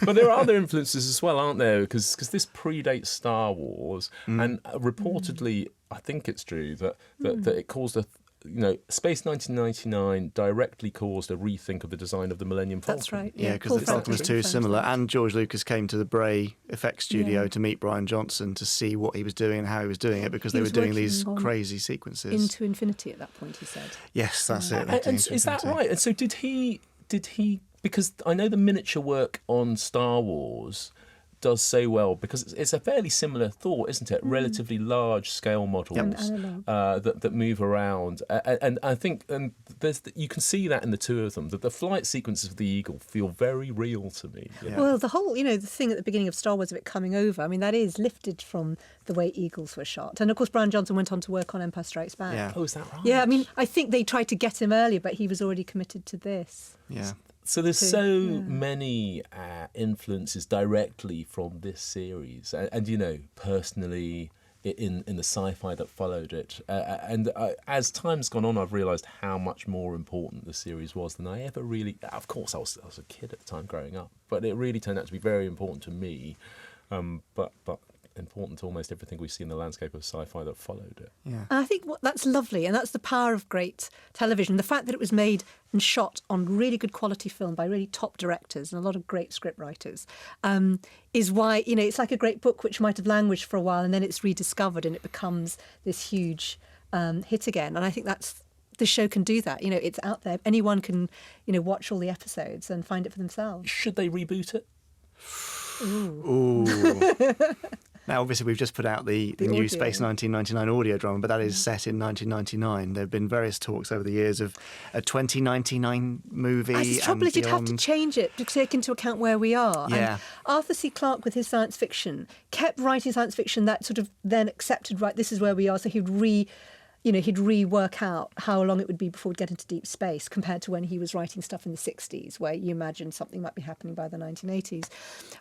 But there are other influences as well, aren't there? Because this predates Star Wars, and reportedly, I think it's true that it caused Space 1999 directly caused a rethink of the design of the Millennium Falcon. That's right. Yeah, because the Falcon was too similar. And George Lucas came to the Bray effects studio to meet Bryan Johnson to see what he was doing and how he was doing it, because they were doing these crazy sequences. Into Infinity at that point, he said. Yes, that's it. And is that right? And so did he? Because I know the miniature work on Star Wars does so well, because it's a fairly similar thought, isn't it? Relatively large scale models that move around, and I think you can see that in the two of them, that the flight sequences of the Eagle feel very real to me. Well, the whole, the thing at the beginning of Star Wars of it coming over, I mean, that is lifted from the way Eagles were shot. And of course, Bryan Johnson went on to work on Empire Strikes Back. Yeah. Oh, is that right? Yeah, I mean, I think they tried to get him earlier, but he was already committed to this. Yeah. So there's many influences directly from this series, and personally in the sci-fi that followed it, and as time's gone on, I've realised how much more important the series was than I ever really. Of course, I was a kid at the time growing up, but it really turned out to be very important to me. But important to almost everything we see in the landscape of sci-fi that followed it. Yeah. And I think that's lovely, and that's the power of great television. The fact that it was made and shot on really good quality film by really top directors and a lot of great script writers is why, it's like a great book which might have languished for a while and then it's rediscovered and it becomes this huge hit again. And I think the show can do that. It's out there. Anyone can, watch all the episodes and find it for themselves. Should they reboot it? Ooh. Now, obviously, we've just put out the new Space 1999 audio drama, but that is set in 1999. There have been various talks over the years of a 2099 movie. The trouble is you'd have to change it to take into account where we are. Yeah. And Arthur C. Clarke, with his science fiction, kept writing science fiction that sort of then accepted, right, this is where we are. So he'd rework out how long it would be before we'd get into deep space, compared to when he was writing stuff in the 60s, where you imagine something might be happening by the 1980s.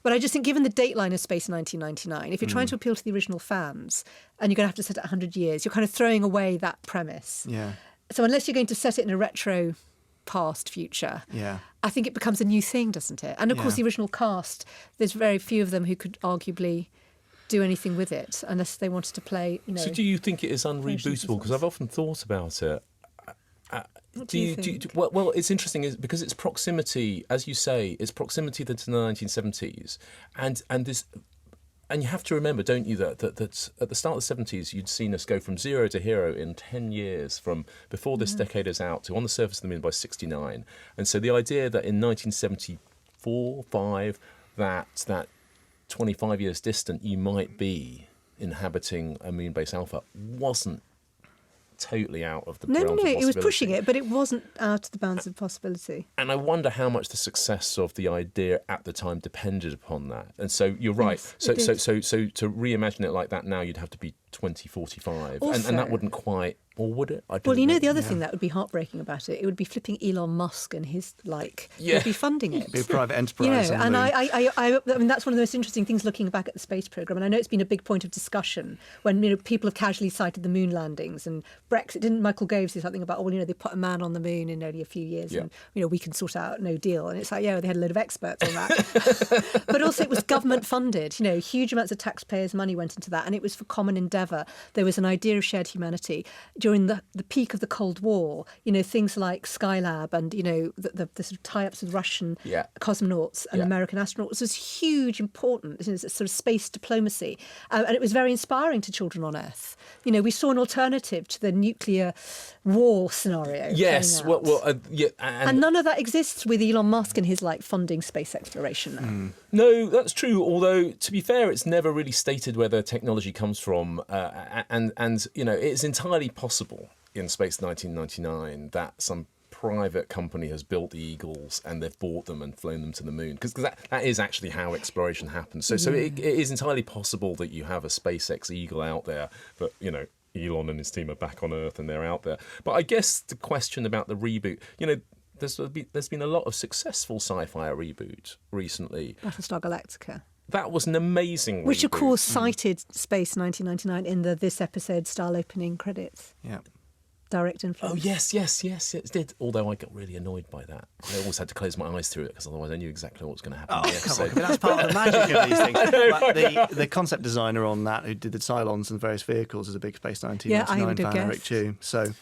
But I just think, given the dateline of Space 1999, if you're trying to appeal to the original fans and you're going to have to set it 100 years, you're kind of throwing away that premise. Yeah. So unless you're going to set it in a retro past future, I think it becomes a new thing, doesn't it? And of course, the original cast, there's very few of them who could arguably do anything with it unless they wanted to play, So do you think it is unrebootable? Because I've often thought about it. What do you think? Well, it's interesting because it's proximity, as you say, it's proximity to the 1970s, and you have to remember, don't you, that at the start of the 70s you'd seen us go from zero to hero in 10 years, from before this decade is out to on the surface of the moon by 69, and so the idea that in 1974-5 that 25 years distant you might be inhabiting a moon base alpha wasn't totally out of the realms of possibility. It was pushing it, but it wasn't out of the bounds of possibility. And I wonder how much the success of the idea at the time depended upon that. And so you're right. Yes, so to reimagine it like that now, you'd have to be 2045, and that wouldn't quite. Or would it? The other thing that would be heartbreaking about it would be flipping Elon Musk and his would be funding it. It'd be a private enterprise. And I mean that's one of the most interesting things looking back at the space program. And I know it's been a big point of discussion when people have casually cited the moon landings and Brexit. Didn't Michael Gove say something about they put a man on the moon in only a few years and we can sort out no deal? And it's like they had a load of experts on that. But also it was government funded. Huge amounts of taxpayers' money went into that, and it was for common endeavour. There was an idea of shared humanity. During the peak of the Cold War, things like Skylab and, the sort of tie-ups with Russian cosmonauts and American astronauts was huge, important, sort of space diplomacy. And it was very inspiring to children on Earth. We saw an alternative to the nuclear war scenario. Yes, and none of that exists with Elon Musk and his funding space exploration now. No, that's true. Although, to be fair, it's never really stated where the technology comes from, and it's entirely possible in Space 1999 that some private company has built the Eagles and they've bought them and flown them to the moon, because that is actually how exploration happens. So it is entirely possible that you have a SpaceX Eagle out there, but Elon and his team are back on Earth and they're out there. But I guess the question about the reboot, there's been a lot of successful sci-fi reboot recently. Battlestar Galactica. That was an amazing Which, reboot. of course, cited Space 1999 in this episode style opening credits. Yeah. direct influence. Oh, yes, it did. Although I got really annoyed by that. I always had to close my eyes through it because otherwise I knew exactly what was going to happen. Oh, come on. I mean, that's part of the magic of these things. But the concept designer on that, who did the Cylons and various vehicles, is a big Space 1999 fan, Eric Chu. So...